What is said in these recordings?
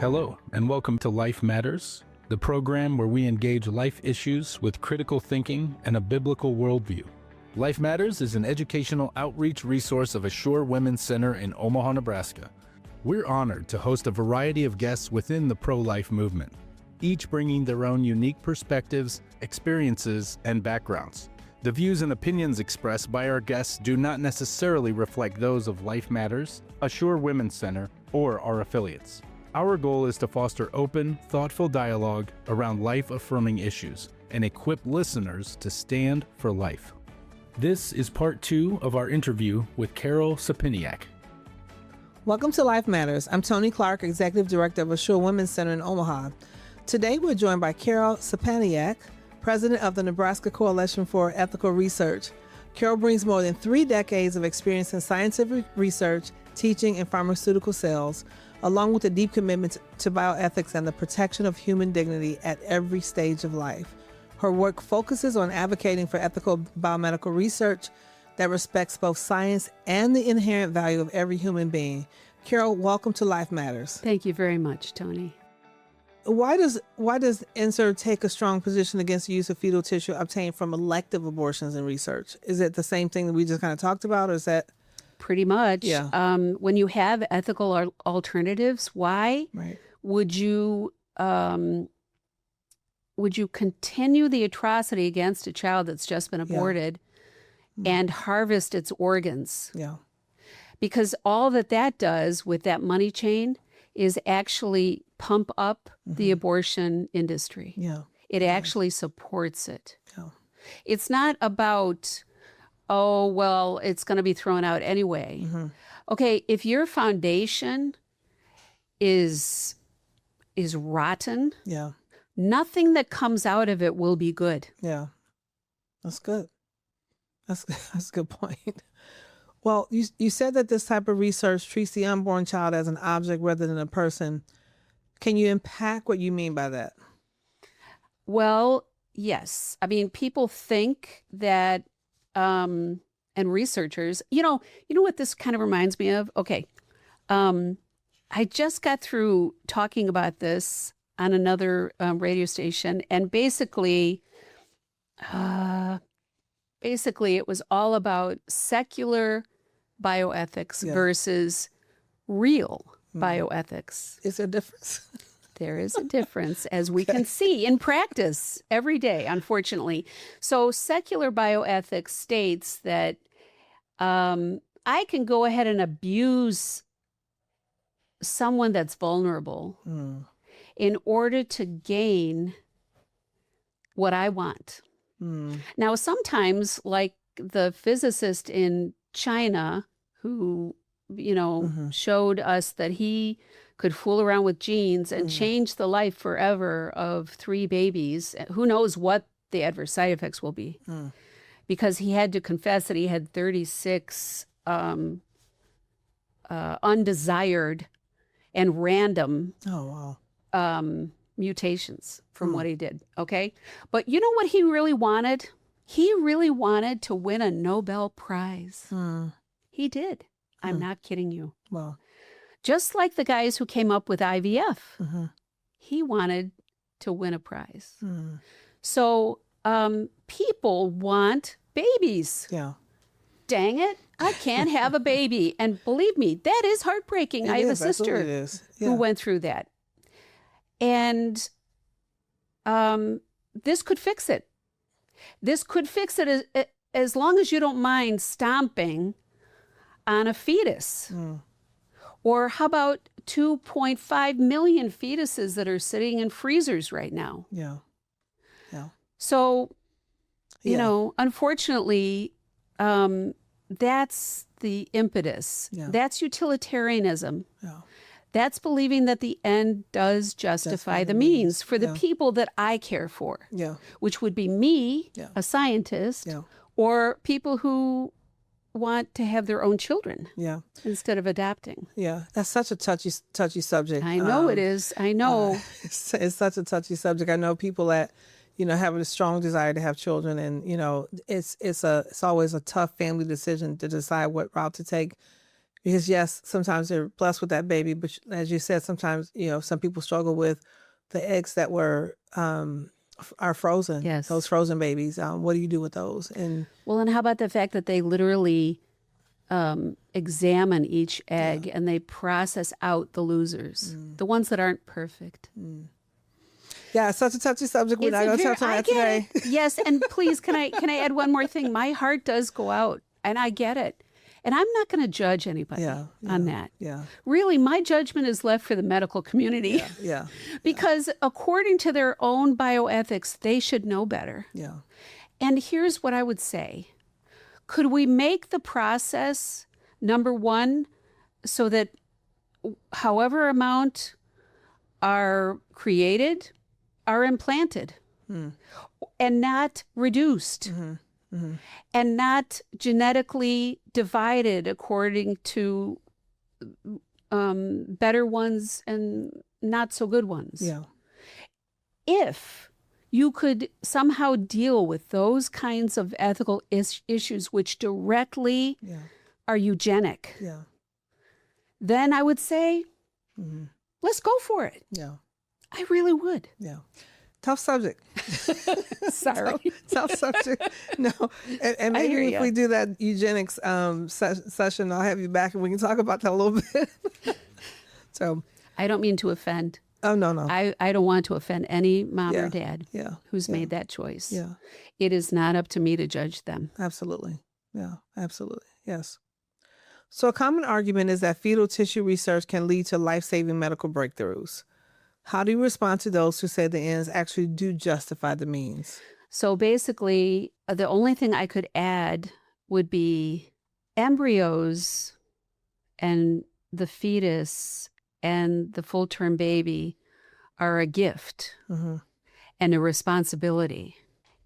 Hello, and welcome to Life Matters, the program where we engage life issues with critical thinking and a biblical worldview. Life Matters is an educational outreach resource of Assure Women's Center in Omaha, Nebraska. We're honored to host a variety of guests within the pro-life movement, each bringing their own unique perspectives, experiences, and backgrounds. The views and opinions expressed by our guests do not necessarily reflect those of Life Matters, Assure Women's Center, or our affiliates. Our goal is to foster open, thoughtful dialogue around life-affirming issues and equip listeners to stand for life. This is part 2 of our interview with Carol Szczepaniak. Welcome to Life Matters. I'm Tony Clark, Executive Director of Assure Women's Center in Omaha. Today we're joined by Carol Szczepaniak, President of the Nebraska Coalition for Ethical Research. Carol brings more than 3 decades of experience in scientific research, teaching, and pharmaceutical sales, along with a deep commitment to bioethics and the protection of human dignity at every stage of life. Her work focuses on advocating for ethical biomedical research that respects both science and the inherent value of every human being. Carol, welcome to Life Matters. Thank you very much, Tony. Why does NSER take a strong position against the use of fetal tissue obtained from elective abortions in research? Is it the same thing that we just kind of talked about, or is that... Pretty much. Yeah. When you have ethical alternatives, why would you continue the atrocity against a child that's just been aborted and harvest its organs? Yeah. Because all that does with that money chain is actually pump up the abortion industry. Yeah. It actually supports it. Yeah. It's not about, oh, well, it's going to be thrown out anyway. Okay, if your foundation is rotten, nothing that comes out of it will be good. Yeah, that's good. That's a good point. Well, you said that this type of research treats the unborn child as an object rather than a person. Can you unpack what you mean by that? Well, yes. I mean, people think that, and researchers, you know what this kind of reminds me of? Okay. I just got through talking about this on another radio station, and basically it was all about secular bioethics versus real bioethics. Is there a difference? There is a difference, as we can see in practice every day, unfortunately. So secular bioethics states that I can go ahead and abuse someone that's vulnerable in order to gain what I want. Now, sometimes, like the physicist in China who, showed us that he could fool around with genes and change the life forever of 3 babies. Who knows what the adverse side effects will be? Because he had to confess that he had 36 undesired and random mutations from what he did. Okay. But you know what he really wanted? He really wanted to win a Nobel Prize. He did. I'm not kidding you. Wow. Just like the guys who came up with IVF, he wanted to win a prize. So people want babies. Yeah. Dang it, I can't have a baby. And believe me, that is heartbreaking. I have a sister who went through that. And this could fix it. This could fix it as long as you don't mind stomping on a fetus. Or how about 2.5 million fetuses that are sitting in freezers right now? Yeah. So, unfortunately, that's the impetus. That's utilitarianism. That's believing that the end does justify the means for the people that I care for, which would be me, a scientist, or people who want to have their own children instead of adopting. Yeah, that's such a touchy subject. I know it is. I know. It's such a touchy subject. I know people that, have a strong desire to have children, and, it's always a tough family decision to decide what route to take. Because yes, sometimes they're blessed with that baby, but as you said, sometimes, some people struggle with the eggs that are frozen. Yes. Those frozen babies. What do you do with those? And how about the fact that they literally examine each egg and they process out the losers, the ones that aren't perfect. Yeah, it's such a touchy subject. We're not going to touch on that today. Yes, and please, can I add one more thing? My heart does go out, and I get it. And I'm not going to judge anybody on that. Yeah. Really, my judgment is left for the medical community. Yeah. Because according to their own bioethics, they should know better. Yeah. And here's what I would say. Could we make the process, number one, so that however amount are created are implanted and not reduced and not genetically divided according to better ones and not so good ones? Yeah. If you could somehow deal with those kinds of ethical issues which directly are eugenic, then I would say, let's go for it. Yeah. I really would. Yeah. Tough subject. Sorry. Tough subject. No. And I hear maybe if ya. we do that eugenics session, I'll have you back and we can talk about that a little bit. So I don't mean to offend. Oh, no. I don't want to offend any mom or dad who's Yeah. made that choice. Yeah. It is not up to me to judge them. Absolutely. Yeah, absolutely. Yes. So a common argument is that fetal tissue research can lead to life-saving medical breakthroughs. How do you respond to those who say the ends actually do justify the means? So basically, the only thing I could add would be embryos and the fetus and the full-term baby are a gift and a responsibility.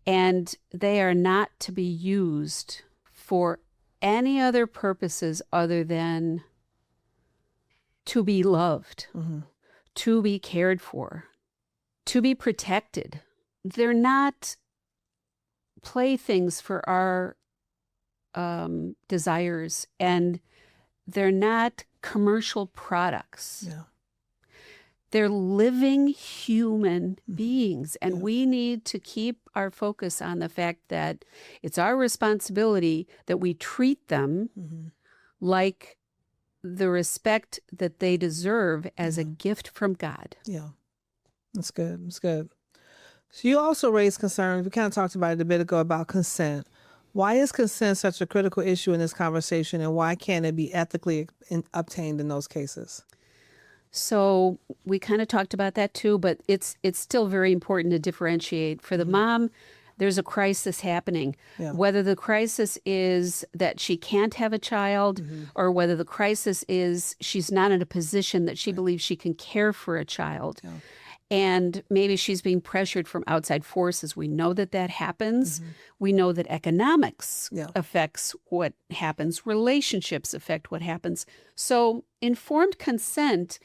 And they are not to be used for any other purposes other than to be loved, to be cared for, to be protected. They're not playthings for our desires, and they're not commercial products. Yeah. They're living human beings, and we need to keep our focus on the fact that it's our responsibility that we treat them like the respect that they deserve as a gift from God. Yeah. That's good. That's good. So you also raised concerns, we kind of talked about it a bit ago, about consent. Why is consent such a critical issue in this conversation, and why can't it be ethically obtained in those cases? So we kind of talked about that too, but it's still very important to differentiate. For the mom, there's a crisis happening. Yeah. Whether the crisis is that she can't have a child or whether the crisis is she's not in a position that she believes she can care for a child. Yeah. And maybe she's being pressured from outside forces. We know that that happens. We know that economics affects what happens. Relationships affect what happens. So informed consent,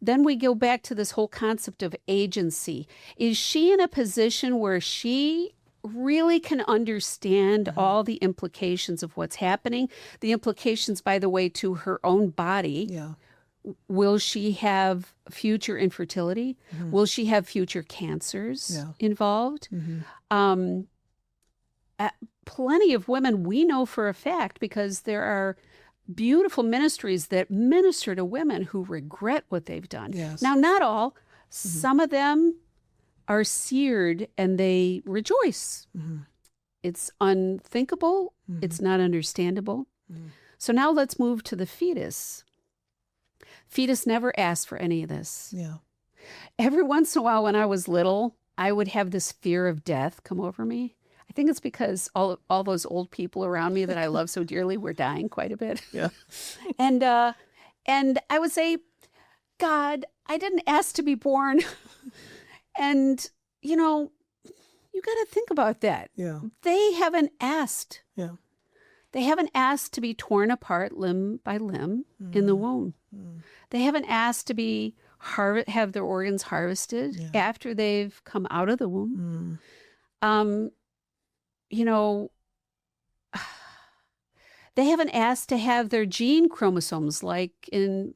then we go back to this whole concept of agency. Is she in a position where she really can understand all the implications of what's happening? The implications, by the way, to her own body. Yeah. Will she have future infertility? Will she have future cancers involved? Plenty of women we know for a fact, because there are beautiful ministries that minister to women who regret what they've done. Yes. Now, not all. Some of them are seared and they rejoice. It's unthinkable. It's not understandable. So now let's move to the fetus. Fetus never asked for any of this. Yeah. Every once in a while when I was little, I would have this fear of death come over me. I think it's because all those old people around me that I love so dearly were dying quite a bit. Yeah. And I would say, God, I didn't ask to be born. And, you got to think about that. Yeah. They haven't asked. Yeah. They haven't asked to be torn apart limb by limb in the womb. They haven't asked to be have their organs harvested after they've come out of the womb. They haven't asked to have their gene chromosomes, like in,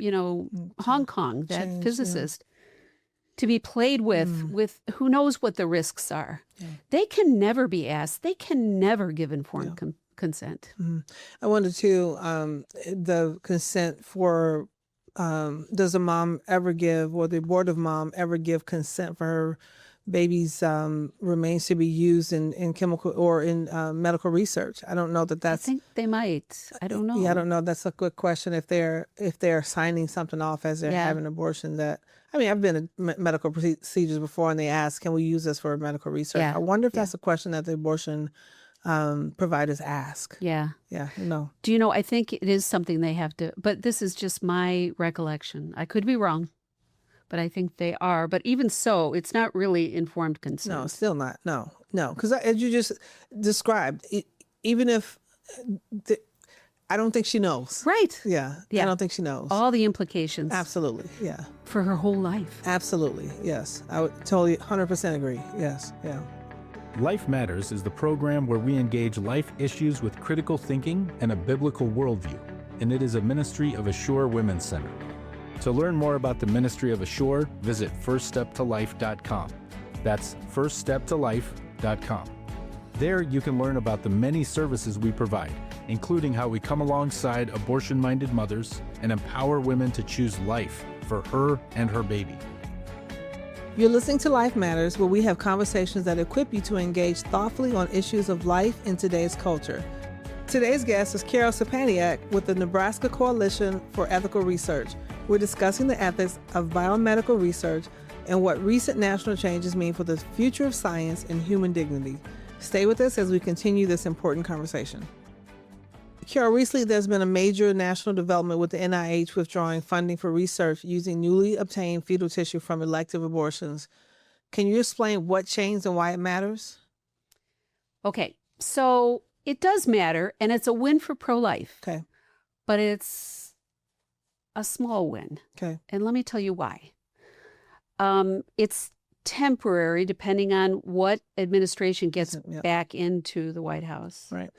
Hong Kong, that Change, physicist, to be played with who knows what the risks are. Yeah. They can never be asked. They can never give informed consent. I wonder too, the consent for, does a mom ever give, or the abortive mom ever give consent for her baby's remains to be used in chemical or in medical research? I don't know that I that's. think they might. I don't know. Yeah, I don't know. That's a good question. If they're signing something off as they're having an abortion, that I've been in medical procedures before, and they ask, "Can we use this for medical research?" Yeah. I wonder if that's a question that the abortion providers ask. Yeah. Yeah. No. Do you know, I think it is something they have to, but this is just my recollection. I could be wrong, but I think they are. But even so, it's not really informed consent. No, still not. No. Because as you just described, even if I don't think she knows. Right. Yeah. I don't think she knows. All the implications. Absolutely. Yeah. For her whole life. Absolutely. Yes. I would totally 100% agree. Yes. Yeah. Life Matters is the program where we engage life issues with critical thinking and a biblical worldview, and it is a ministry of Assure Women's Center. To learn more about the ministry of Assure, visit firststeptolife.com. That's firststeptolife.com. There you can learn about the many services we provide, including how we come alongside abortion-minded mothers and empower women to choose life for her and her baby. You're listening to Life Matters, where we have conversations that equip you to engage thoughtfully on issues of life in today's culture. Today's guest is Szczepaniak with the Nebraska Coalition for Ethical Research. We're discussing the ethics of biomedical research and what recent national changes mean for the future of science and human dignity. Stay with us as we continue this important conversation. Carol, recently there's been a major national development with the NIH withdrawing funding for research using newly obtained fetal tissue from elective abortions. Can you explain what changed and why it matters? Okay, so it does matter, and it's a win for pro-life. Okay. But it's a small win. Okay. And let me tell you why. It's temporary, depending on what administration gets back into the White House. Right.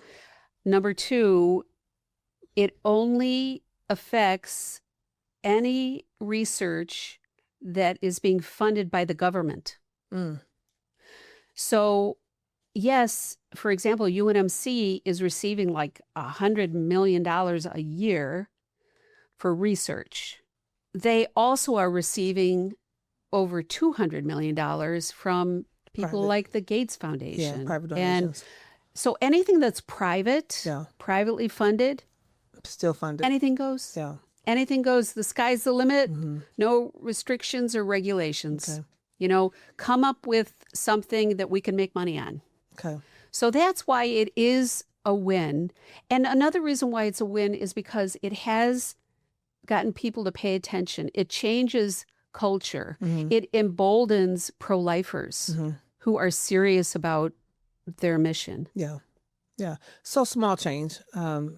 Number two, it only affects any research that is being funded by the government. So, yes, for example, UNMC is receiving like $100 million a year for research. They also are receiving over $200 million from people like the Gates Foundation. Yeah, private donations. And so anything that's private, privately funded, still funded. anything goes. Yeah. Anything goes. The sky's the limit. No restrictions or regulations. Okay. You know, come up with something that we can make money on. Okay. So that's why it is a win. And another reason why it's a win is because it has gotten people to pay attention. It changes culture. It emboldens pro-lifers who are serious about their mission. Yeah. Yeah. So small change.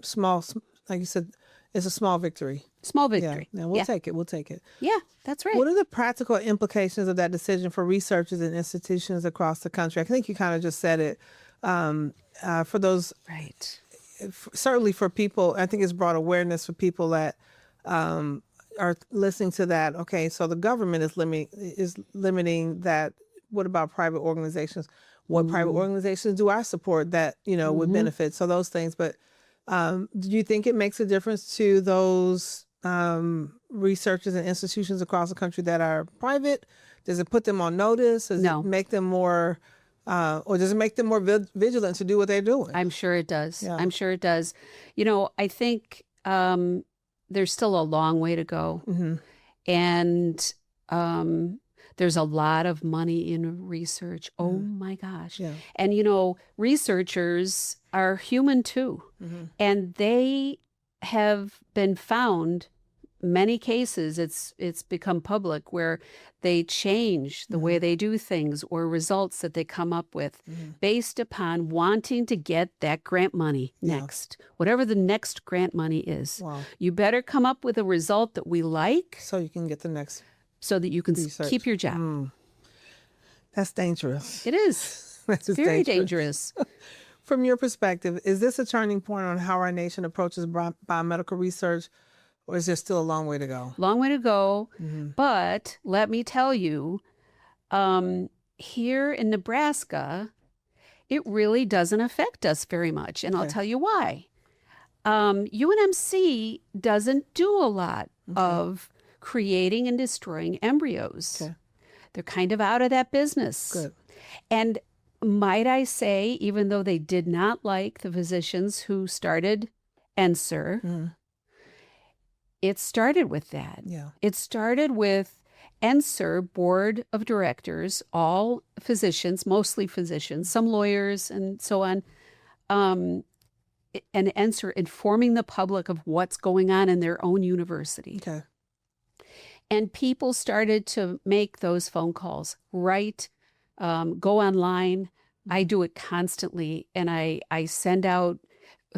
Small, like you said, it's a small victory. Small victory. Yeah. We'll take it. We'll take it. Yeah, that's right. What are the practical implications of that decision for researchers and institutions across the country? I think you kind of just said it. For those, right. Certainly for people, I think it's brought awareness for people that are listening to that. Okay, so the government is limiting that. What about private organizations? What private organizations do I support that would benefit? So those things. But do you think it makes a difference to those researchers and institutions across the country that are private? Does it put them on notice? Does it make them more, or does it make them more vigilant to do what they're doing? I'm sure it does. Yeah. I'm sure it does. I think there's still a long way to go. And there's a lot of money in research. Oh my gosh. Yeah. And researchers are human too. And they have been found, many cases it's become public, where they change the way they do things or results that they come up with based upon wanting to get that grant money next. Whatever the next grant money is. Wow. You better come up with a result that we like So you can get the next. so that you can research. keep your job. That's dangerous. It is. That's Very dangerous. from your perspective, is this a turning point on how our nation approaches biomedical research, or is there still a long way to go? Long way to go. But let me tell you, here in Nebraska, it really doesn't affect us very much. And I'll tell you why. UNMC doesn't do a lot of creating and destroying embryos. Okay. They're kind of out of that business. Good. And might I say, even though they did not like the physicians who started NSER, it started with that. Yeah. It started with NSER board of directors, all physicians, mostly physicians, some lawyers and so on, and NSER informing the public of what's going on in their own university. Okay. And people started to make those phone calls, write, go online. I do it constantly. And I send out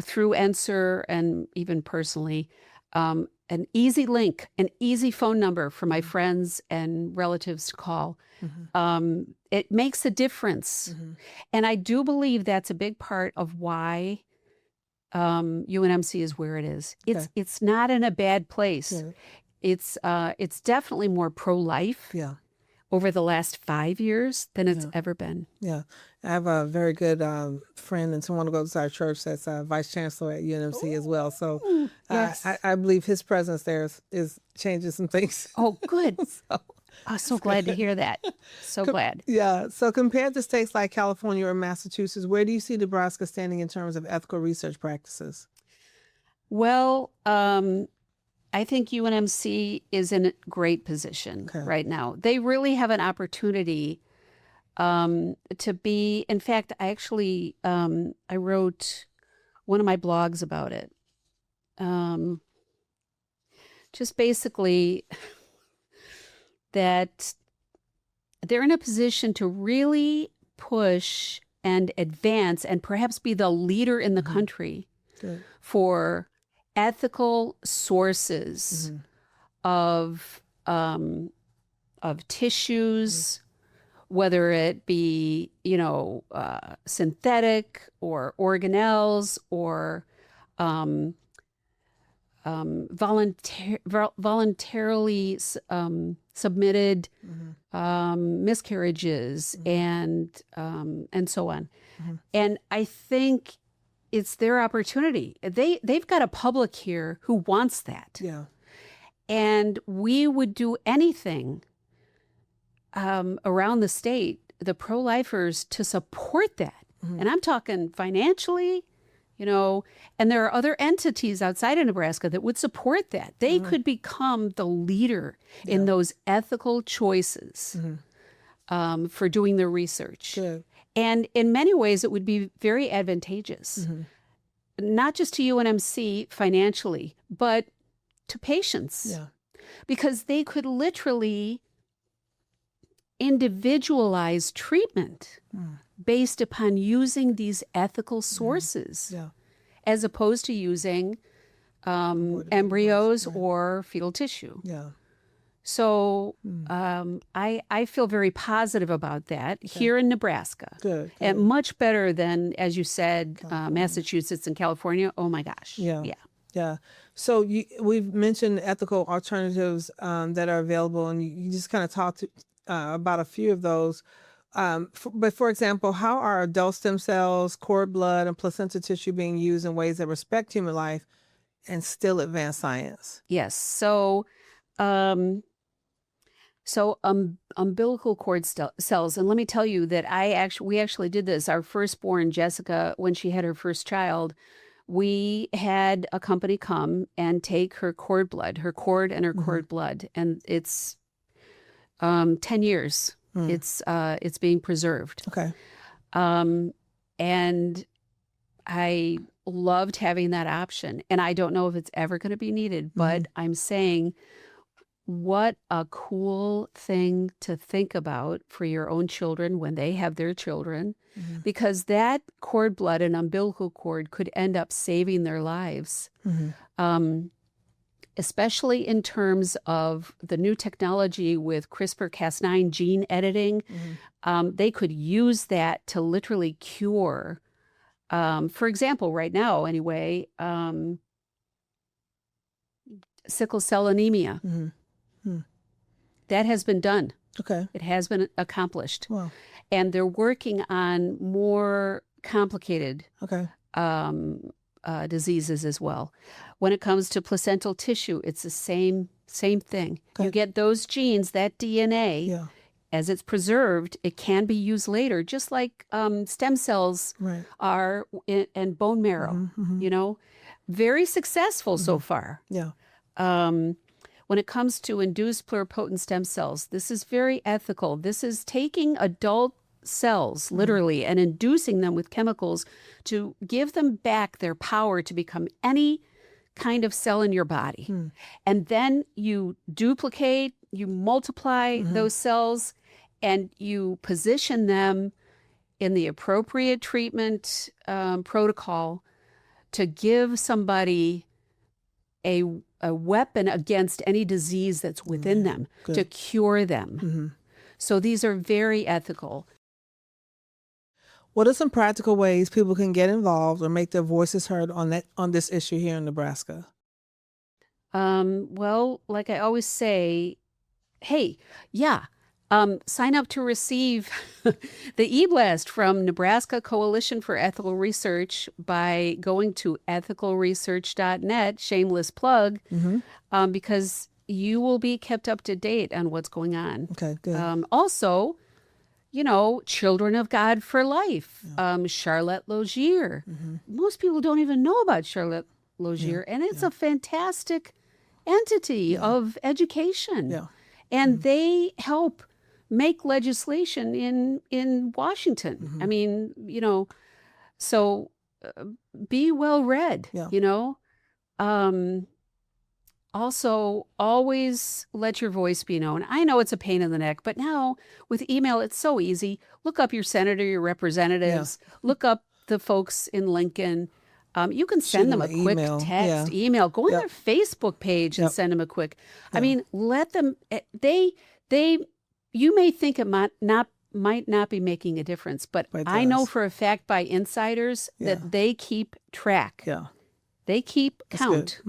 through NSER and even personally an easy link, an easy phone number for my friends and relatives to call. It makes a difference. And I do believe that's a big part of why UNMC is where it is. It's not in a bad place. Yeah. It's definitely more pro-life over the last 5 years than it's ever been. Yeah. I have a very good friend and someone who goes to our church that's vice chancellor at UNMC as well. So yes. I believe his presence there is changing some things. Oh, good. I'm so glad to hear that. So glad. Yeah. So compared to states like California or Massachusetts, where do you see Nebraska standing in terms of ethical research practices? Well, I think UNMC is in a great position right now. They really have an opportunity to be. In fact, I actually I wrote one of my blogs about it. Just basically that they're in a position to really push and advance and perhaps be the leader in the country for ethical sources of tissues, whether it be, synthetic or organelles or voluntarily submitted miscarriages and so on. And I think it's their opportunity. They've got a public here who wants that. Yeah. And we would do anything around the state, the pro-lifers, to support that. And I'm talking financially, and there are other entities outside of Nebraska that would support that. They could become the leader in those ethical choices for doing the research. Good. And in many ways, it would be very advantageous, not just to UNMC financially, but to patients. Yeah. Because they could literally individualize treatment based upon using these ethical sources, as opposed to using embryos or fetal tissue. Yeah. So I feel very positive about that here in Nebraska. Good. And much better than, as you said, Massachusetts and California. Oh, my gosh. Yeah. So we've mentioned ethical alternatives that are available, and you just kind of talked about a few of those. But for example, how are adult stem cells, cord blood, and placenta tissue being used in ways that respect human life and still advance science? Yes. So umbilical cord cells, and let me tell you that we actually did this. Our firstborn, Jessica, when she had her first child, we had a company come and take her cord blood, her cord and her cord blood, and it's 10 years. It's being preserved. Okay. And I loved having that option, and I don't know if it's ever going to be needed, but I'm saying, what a cool thing to think about for your own children when they have their children, because that cord blood and umbilical cord could end up saving their lives, especially in terms of the new technology with CRISPR-Cas9 gene editing. They could use that to literally cure For example, right now, anyway, sickle cell anemia. That has been done. Okay. It has been accomplished. Wow. And they're working on more complicated Okay. diseases as well. When it comes to placental tissue, it's the same thing. Okay. You get those genes, that DNA, Yeah. as it's preserved, it can be used later, just like stem cells Right. are and bone marrow, you know, very successful so far. Yeah. When it comes to induced pluripotent stem cells, this is very ethical. This is taking adult cells, literally, and inducing them with chemicals to give them back their power to become any kind of cell in your body. And then you duplicate, you multiply those cells, and you position them in the appropriate treatment protocol to give somebody a weapon against any disease that's within them, to cure them. So these are very ethical. What are some practical ways people can get involved or make their voices heard on this issue here in Nebraska? Well, like I always say, hey, sign up to receive the e-blast from Nebraska Coalition for Ethical Research by going to ethicalresearch.net, shameless plug, because you will be kept up to date on what's going on. Okay, good. Also, you know, Children of God for Life, Charlotte Logier. Most people don't even know about Charlotte Logier, and it's a fantastic entity of education. Yeah. And they help make legislation in Washington. I mean, you know, so be well read, you know. Also, always let your voice be known. I know it's a pain in the neck, but now with email, it's so easy. Look up your senator, your representatives. Look up the folks in Lincoln. You can send them a quick text, email. Go on their Facebook page and send them a quick. I mean, let them. You may think it might not be making a difference, but I know for a fact by insiders that they keep track. Yeah. They keep count.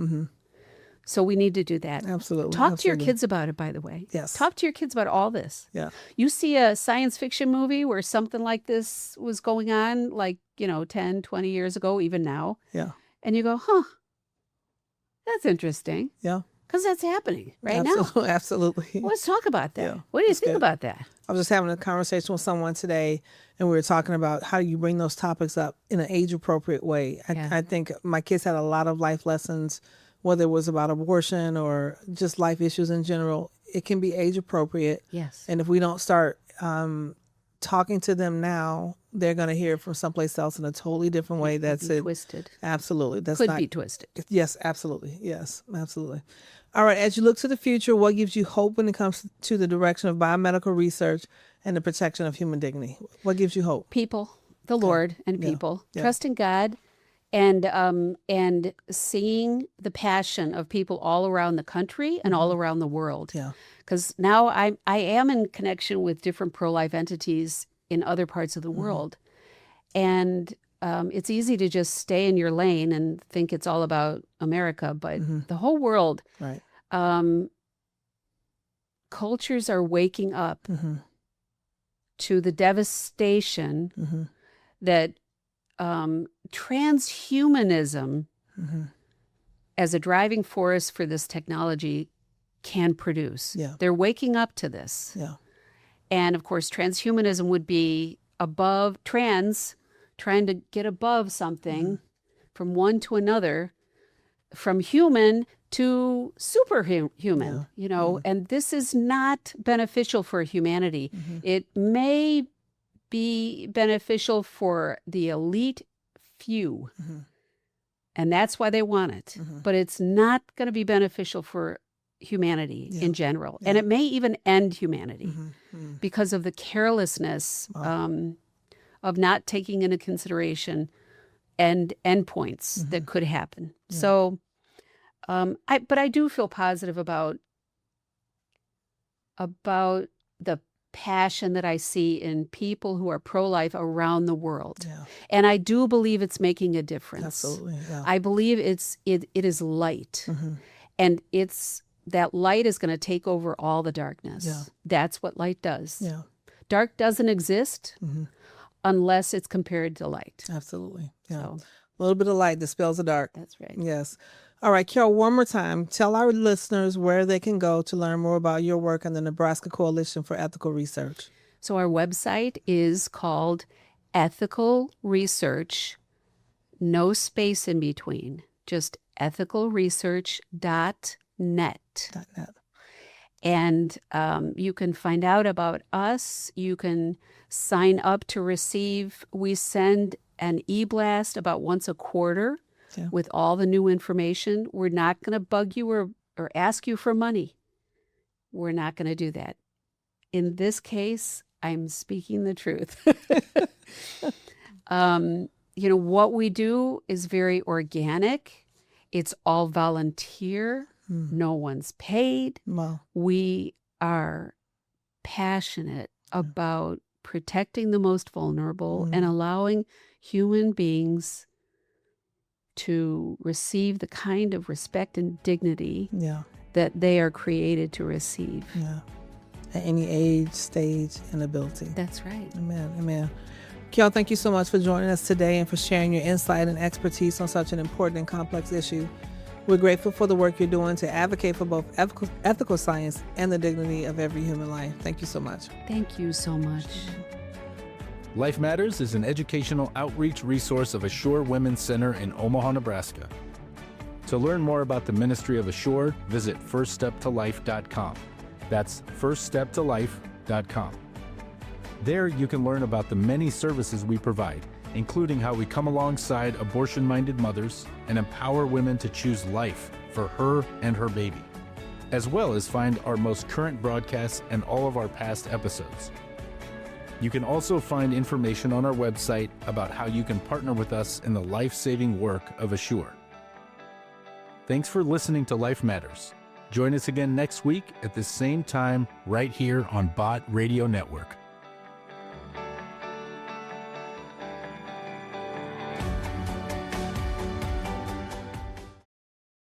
So we need to do that. Absolutely. Talk to your kids about it, by the way. Yes. Talk to your kids about all this. Yeah. You see a science fiction movie where something like this was going on, like, 10, 20 years ago, even now. Yeah. And you go, that's interesting. Yeah. Because that's happening now. Absolutely. Well, let's talk about that. Yeah. What do you That's think good. about that? I was just having a conversation with someone today, and we were talking about how you bring those topics up in an age-appropriate way. I think my kids had a lot of life lessons, whether it was about abortion or just life issues in general. It can be age-appropriate. Yes. And if we don't start talking to them now, they're going to hear it from someplace else in a totally different way. That's it. Twisted. Absolutely. That's Could not be twisted. Yes, absolutely. Yes, absolutely. All right. As you look to the future, what gives you hope when it comes to the direction of biomedical research and the protection of human dignity? What gives you hope? People, the Lord and people, trusting God, and seeing the passion of people all around the country and all around the world. Yeah. Because now I am in connection with different pro-life entities in other parts of the world. And it's easy to just stay in your lane and think it's all about America, but the whole world, Right. Cultures are waking up to the devastation that transhumanism as a driving force for this technology can produce. Yeah. They're waking up to this. Yeah. And of course, transhumanism would be above trying to get above something from one to another, from human to superhuman, and this is not beneficial for humanity. It may be beneficial for the elite few, and that's why they want it, but it's not going to be beneficial for humanity in general. And it may even end humanity because of the carelessness of not taking into consideration endpoints that could happen. So, but I do feel positive about the passion that I see in people who are pro-life around the world. Yeah. And I do believe it's making a difference. Absolutely. Yeah. I believe it is light. Mm-hmm. And that light is going to take over all the darkness. Yeah. That's what light does. Yeah. Dark doesn't exist Mm-hmm. unless it's compared to light. Absolutely. Yeah. So A little bit of light dispels the dark. that's right. Yes. All right, Carol, one more time. Tell our listeners where they can go to learn more about your work and the Nebraska Coalition for Ethical Research. So our website is called Ethical Research, no space in between, just ethicalresearch.net. .net. And you can find out about us. You can sign up to receive. We send an e-blast about once a quarter with all the new information. We're not going to bug you or ask you for money. We're not going to do that. In this case, I'm speaking the truth. What we do is very organic. It's all volunteer. No one's paid. Wow. We are passionate about protecting the most vulnerable and allowing human beings to receive the kind of respect and dignity that they are created to receive. Yeah. At any age, stage, and ability. That's right. Amen. Amen. Carol, thank you so much for joining us today and for sharing your insight and expertise on such an important and complex issue. We're grateful for the work you're doing to advocate for both ethical science and the dignity of every human life. Thank you so much. Thank you so much. Life Matters is an educational outreach resource of Assure Women's Center in Omaha, Nebraska. To learn more about the ministry of Assure, visit firststeptolife.com. That's firststeptolife.com. There you can learn about the many services we provide, including how we come alongside abortion-minded mothers and empower women to choose life for her and her baby, as well as find our most current broadcasts and all of our past episodes. You can also find information on our website about how you can partner with us in the life-saving work of Assure. Thanks for listening to Life Matters. Join us again next week at the same time right here on BOT Radio Network.